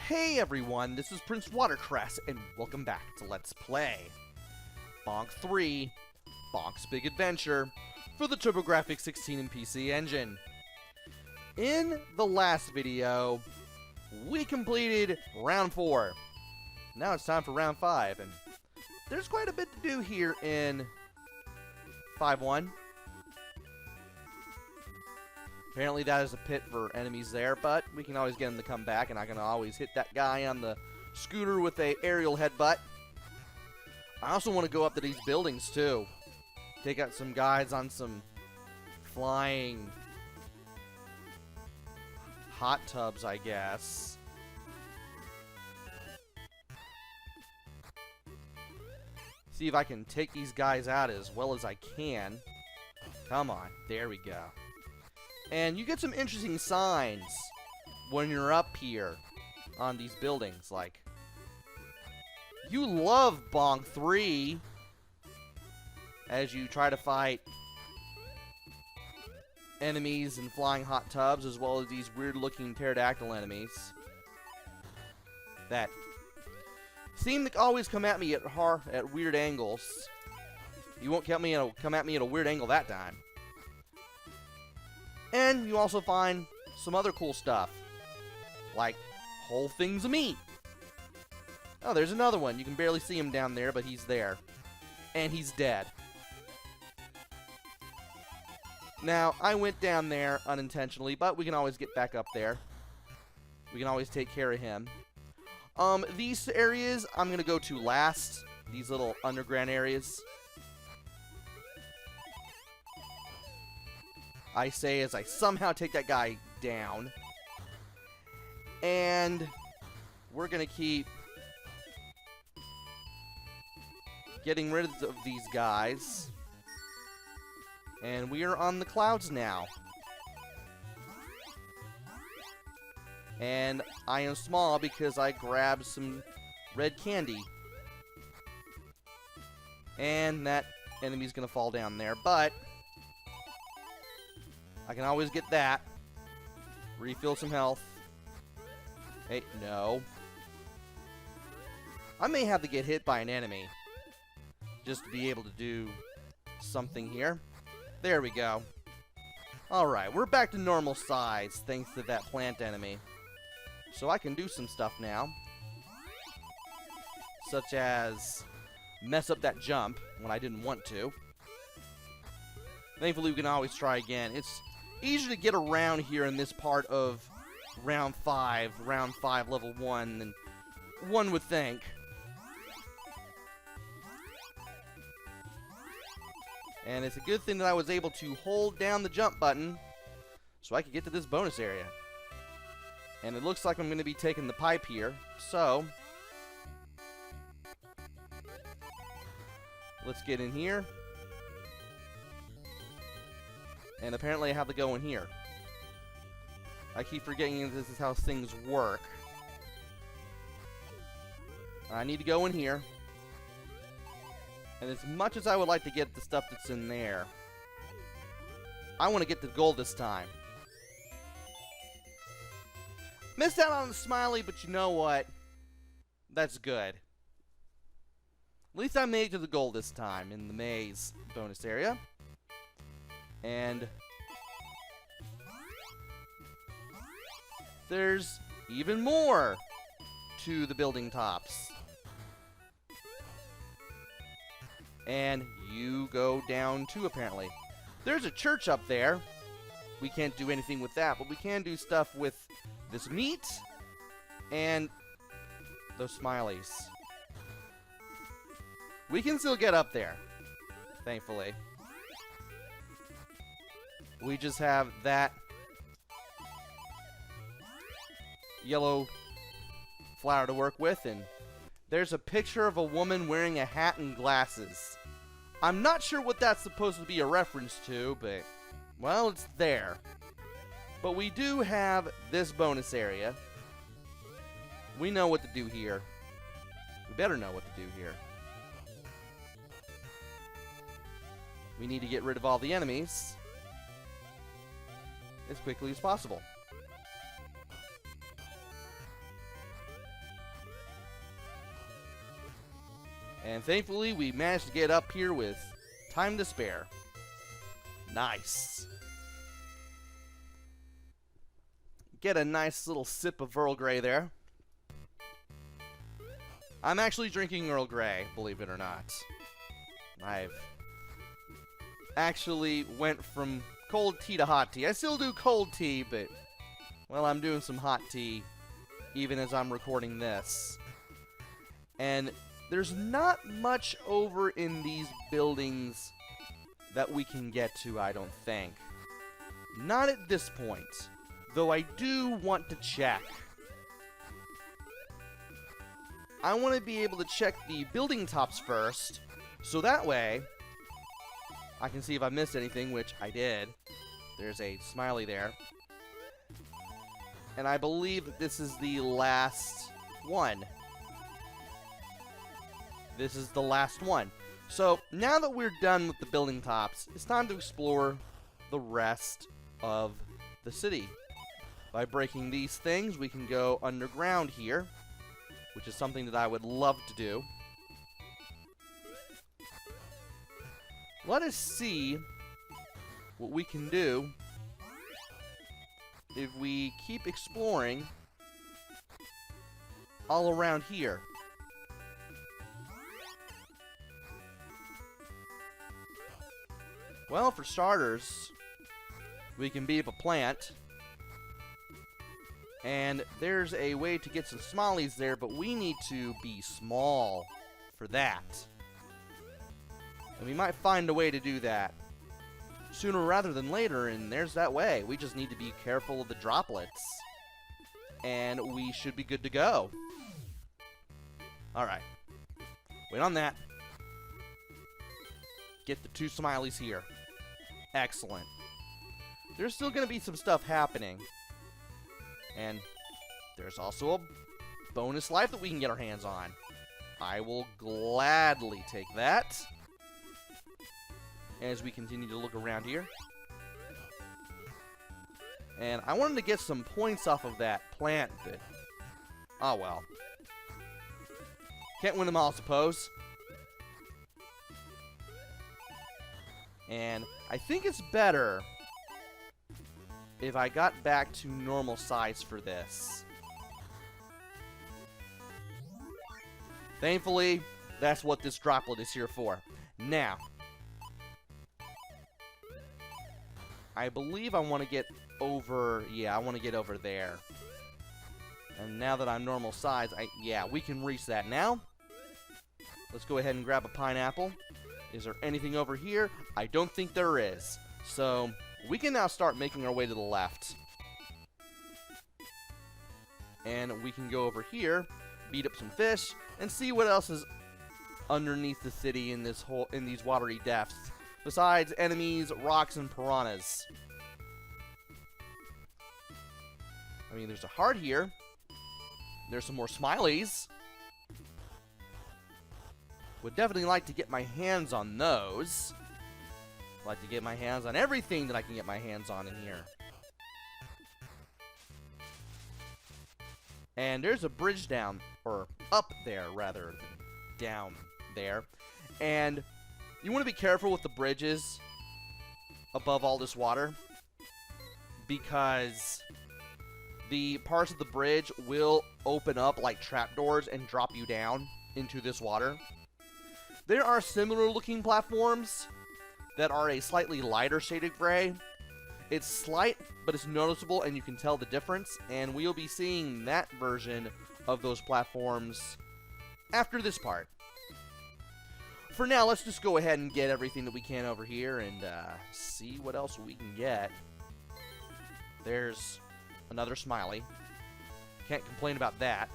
Hey everyone, this is PrinceWatercress, and welcome back to Let's Play Bonk 3, Bonk's Big Adventure, for the TurboGrafx 16 and PC engine. In the last video, we completed Round 4. Now it's time for Round 5, and there's quite a bit to do here in 5-1. Apparently that is a pit for enemies there, but we can always get them to come back, and I can always hit that guy on the scooter with a aerial headbutt. I also want to go up to these buildings, too. Take out some guys on some flying hot tubs, I guess. See if I can take these guys out as well as I can. Come on, there we go. And you get some interesting signs when you're up here on these buildings, like, you love Bonk 3 as you try to fight enemies in flying hot tubs, as well as these weird-looking pterodactyl enemies that seem to always come at me at weird angles. You won't come at me at a weird angle that time. And you also find some other cool stuff, like whole things of meat. Oh, there's another one. You can barely see him down there, but he's there. And he's dead. Now, I went down there unintentionally, but we can always get back up there. We can always take care of him. These areas I'm going to go to last. These little underground areas. I say as I somehow take that guy down. And we're going to keep getting rid of these guys. And we are on the clouds now. And I am small because I grabbed some red candy. And that enemy's going to fall down there, but I can always get that. Refill some health. Hey, no. I may have to get hit by an enemy just to be able to do something here. There we go. Alright, we're back to normal size thanks to that plant enemy. So I can do some stuff now. Such as mess up that jump when I didn't want to. Thankfully, we can always try again. It's easier to get around here in this part of round 5 level 1 than one would think. And it's a good thing that I was able to hold down the jump button so I could get to this bonus area. And it looks like I'm going to be taking the pipe here, so let's get in here. And apparently I have to go in here. I keep forgetting this is how things work. I need to go in here. And as much as I would like to get the stuff that's in there, I want to get the gold this time. Missed out on the smiley, but you know what? That's good. At least I made it to the gold this time in the maze bonus area. And there's even more to the building tops. And you go down too, apparently. There's a church up there. We can't do anything with that, but we can do stuff with this meat and those smileys. We can still get up there, thankfully. We just have that yellow flower to work with, and there's a picture of a woman wearing a hat and glasses. I'm not sure what that's supposed to be a reference to, but, well, it's there. But we do have this bonus area. We know what to do here. We better know what to do here. We need to get rid of all the enemies as quickly as possible. And thankfully, we managed to get up here with time to spare. Nice. Get a nice little sip of Earl Grey there. I'm actually drinking Earl Grey, believe it or not. I've actually went from cold tea to hot tea. I still do cold tea, but, well, I'm doing some hot tea even as I'm recording this. And there's not much over in these buildings that we can get to, I don't think. Not at this point, though I do want to check. I want to be able to check the building tops first, so that way I can see if I missed anything, which I did. There's a smiley there. And I believe that this is the last one. This is the last one. So, now that we're done with the building tops, it's time to explore the rest of the city. By breaking these things, we can go underground here, which is something that I would love to do. Let us see what we can do if we keep exploring all around here. Well, for starters, we can beat up a plant. And there's a way to get some smileys there, but we need to be small for that. And we might find a way to do that sooner rather than later, and there's that way. We just need to be careful of the droplets, and we should be good to go. Alright. Wait on that. Get the 2 smileys here. Excellent. There's still going to be some stuff happening. And there's also a bonus life that we can get our hands on. I will gladly take that. As we continue to look around here. And I wanted to get some points off of that plant, but oh well. Can't win them all, I suppose. And I think it's better if I got back to normal size for this. Thankfully, that's what this droplet is here for. Now, I believe I want to get over, yeah, I want to get over there. And now that I'm normal size, yeah, we can reach that now. Let's go ahead and grab a pineapple. Is there anything over here? I don't think there is. So, we can now start making our way to the left. And we can go over here, beat up some fish, and see what else is underneath the city in these watery depths. Besides enemies, rocks, and piranhas. I mean, there's a heart here. There's some more smileys. Would definitely like to get my hands on those. Like to get my hands on everything that I can get my hands on in here. And there's a bridge down, or up there rather than down there. And you want to be careful with the bridges above all this water, because the parts of the bridge will open up like trapdoors and drop you down into this water. There are similar looking platforms that are a slightly lighter shaded gray. It's slight, but it's noticeable and you can tell the difference, and we'll be seeing that version of those platforms after this part. For now, let's just go ahead and get everything that we can over here and see what else we can get. There's another smiley. Can't complain about that.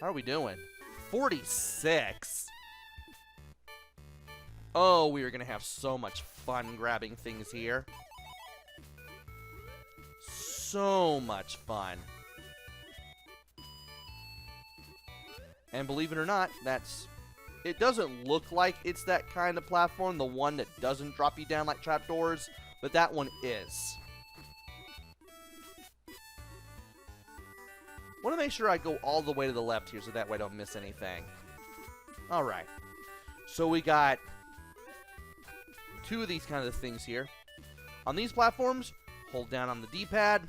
How are we doing? 46. Oh, we are going to have so much fun grabbing things here. So much fun. And believe it or not, it doesn't look like it's that kind of platform, the one that doesn't drop you down like trapdoors, but that one is. Want to make sure I go all the way to the left here so that way I don't miss anything. Alright. So we got two of these kind of things here. On these platforms, hold down on the D-pad,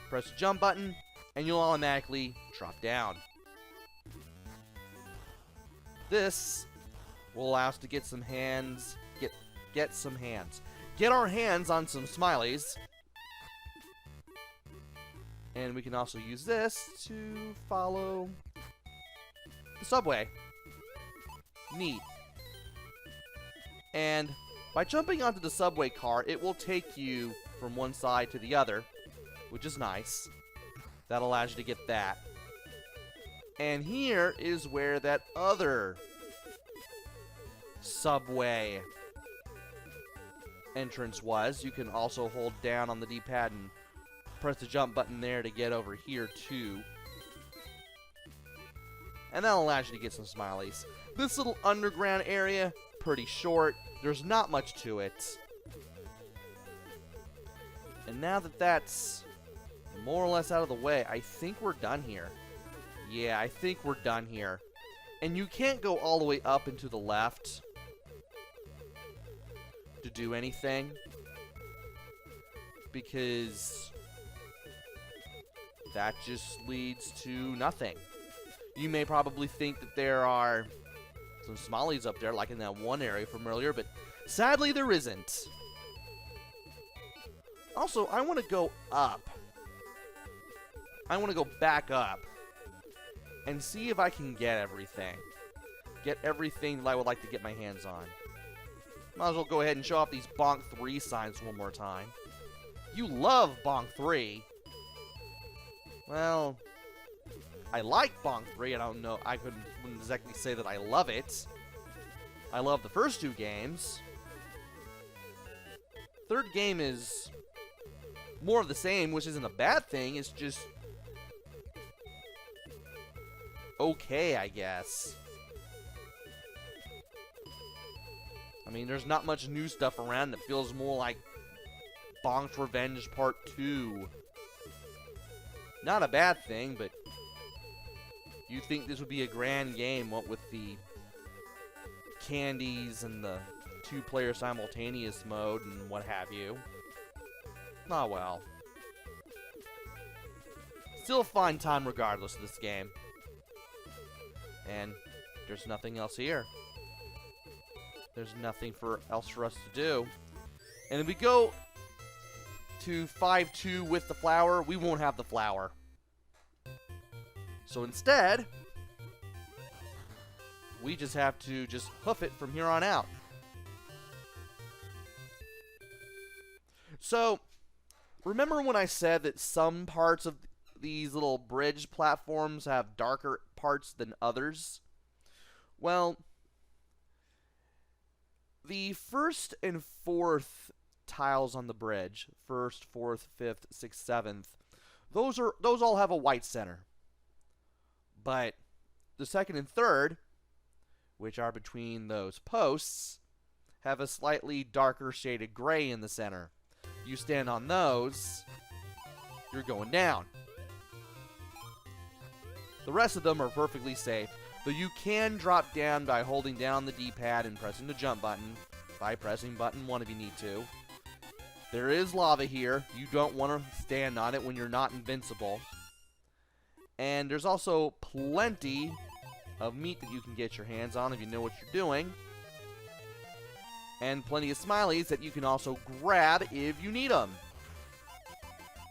press the jump button, and you'll automatically drop down. This will allow us to get some hands, get our hands on some smileys. And we can also use this to follow the subway. Neat. And by jumping onto the subway car, it will take you from one side to the other, which is nice. That allows you to get that. And here is where that other subway entrance was. You can also hold down on the D-pad and press the jump button there to get over here too. And that allows you to get some smileys. This little underground area, pretty short. There's not much to it. And now that that's more or less out of the way, I think we're done here. Yeah, I think we're done here. And you can't go all the way up and to the left to do anything, because that just leads to nothing. You may probably think that there are some smileys up there, like in that one area from earlier, but sadly there isn't. Also, I want to go up. I want to go back up and see if I can get everything. Get everything that I would like to get my hands on. Might as well go ahead and show off these Bonk 3 signs one more time. You love Bonk 3. Well, I like Bonk 3. I don't know. I wouldn't exactly say that I love it. I love the first two games. Third game is more of the same, which isn't a bad thing. It's just okay, I guess. I mean, there's not much new stuff around that feels more like Bonk's Revenge Part 2. Not a bad thing, but you'd think this would be a grand game, what with the candies and the two-player simultaneous mode and what have you. Ah, well. Still a fine time regardless of this game. And there's nothing else here. There's nothing else for us to do. And if we go to 5-2 with the flower, we won't have the flower. So instead, we just have to just hoof it from here on out. So, remember when I said that some parts of these little bridge platforms have darker parts than others? Well, the first and fourth tiles on the bridge, first, fourth, fifth, sixth, seventh, those all have a white center. But the second and third, which are between those posts, have a slightly darker shaded gray in the center. You stand on those, you're going down. The rest of them are perfectly safe, though you can drop down by holding down the D-pad and pressing the jump button, by pressing button 1 if you need to. There is lava here. You don't want to stand on it when you're not invincible. And there's also plenty of meat that you can get your hands on if you know what you're doing. And plenty of smileys that you can also grab if you need them.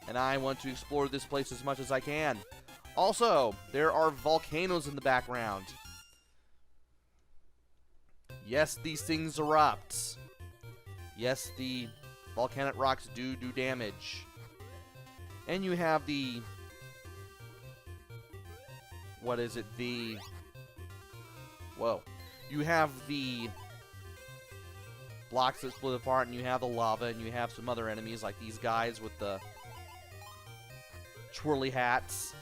And I want to explore this place as much as I can. Also, there are volcanoes in the background. Yes, these things erupt. Yes, the volcanic rocks do damage. And you have the... what is it? The... whoa. You have the blocks that split apart, and you have the lava, and you have some other enemies like these guys with the twirly hats.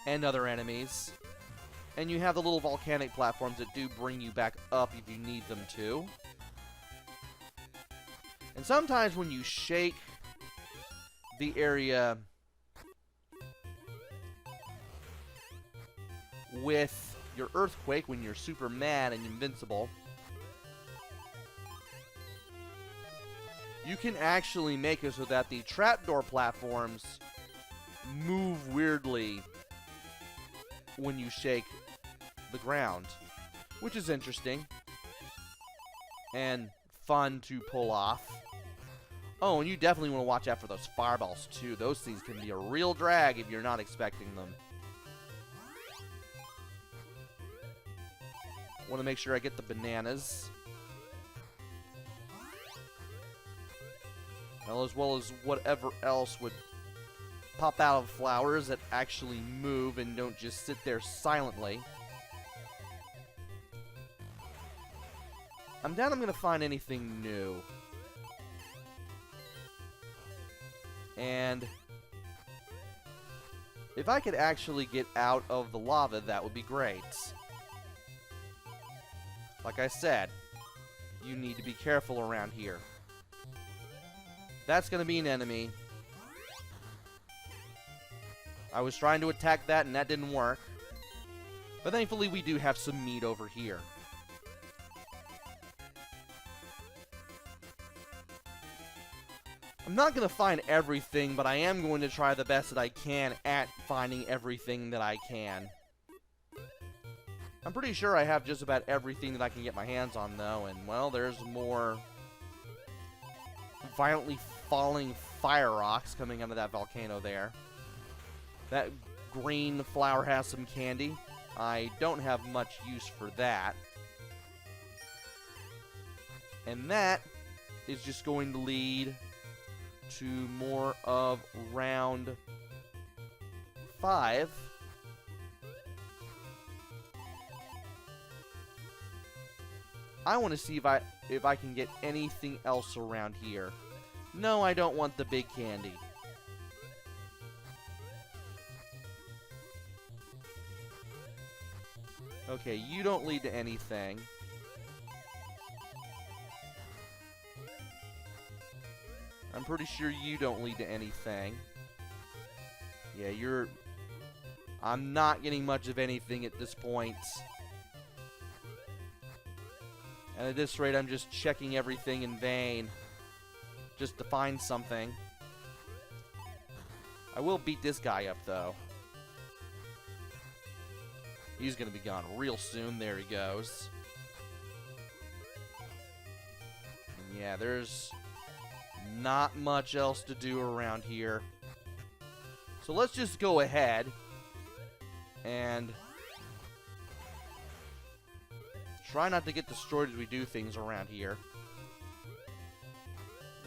And other enemies. And you have the little volcanic platforms that do bring you back up if you need them to. And sometimes when you shake the area with your earthquake when you're super mad and invincible. You can actually make it so that the trapdoor platforms move weirdly when you shake the ground, which is interesting and fun to pull off. Oh, and you definitely want to watch out for those fireballs too. Those things can be a real drag if you're not expecting them. Want to make sure I get the bananas. Well, as whatever else would pop out of flowers that actually move and don't just sit there silently. I'm down I'm going to find anything new. And if I could actually get out of the lava, that would be great. Like I said, you need to be careful around here. That's going to be an enemy. I was trying to attack that and that didn't work. But thankfully we do have some meat over here. I'm not going to find everything, but I am going to try the best that I can at finding everything that I can. I'm pretty sure I have just about everything that I can get my hands on, though, and, well, there's more violently falling fire rocks coming out of that volcano there. That green flower has some candy. I don't have much use for that. And that is just going to lead to more of round 5. I want to see if I can get anything else around here. No, I don't want the big candy. Okay, you don't lead to anything. I'm pretty sure you don't lead to anything. Yeah, you're... I'm not getting much of anything at this point. And at this rate, I'm just checking everything in vain. Just to find something. I will beat this guy up, though. He's gonna be gone real soon. There he goes. And yeah, there's not much else to do around here. So let's just go ahead and try not to get destroyed as we do things around here.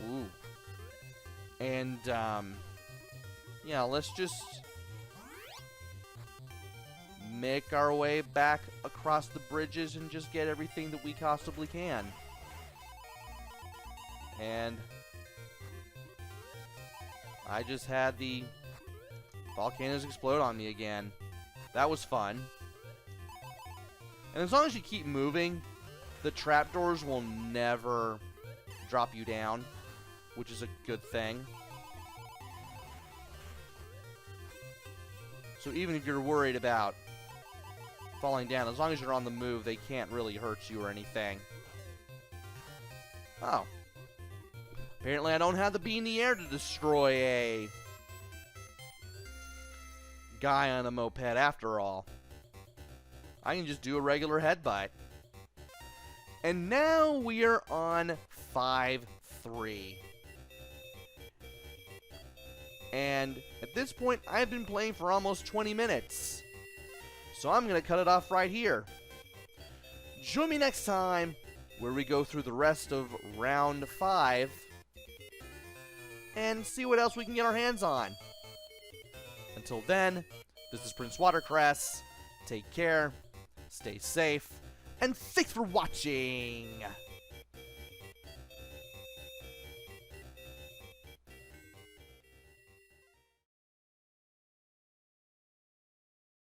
Ooh. And, yeah, let's just make our way back across the bridges and just get everything that we possibly can. And I just had the volcanoes explode on me again. That was fun. And as long as you keep moving, the trapdoors will never drop you down, which is a good thing. So even if you're worried about falling down, as long as you're on the move, they can't really hurt you or anything. Oh. Apparently I don't have to be in the air to destroy a guy on a moped after all. I can just do a regular headbutt. And now we are on 5-3. And at this point, I've been playing for almost 20 minutes. So I'm going to cut it off right here. Join me next time where we go through the rest of round 5 and see what else we can get our hands on. Until then, this is PrinceWatercress. Take care, stay safe, and thanks for watching!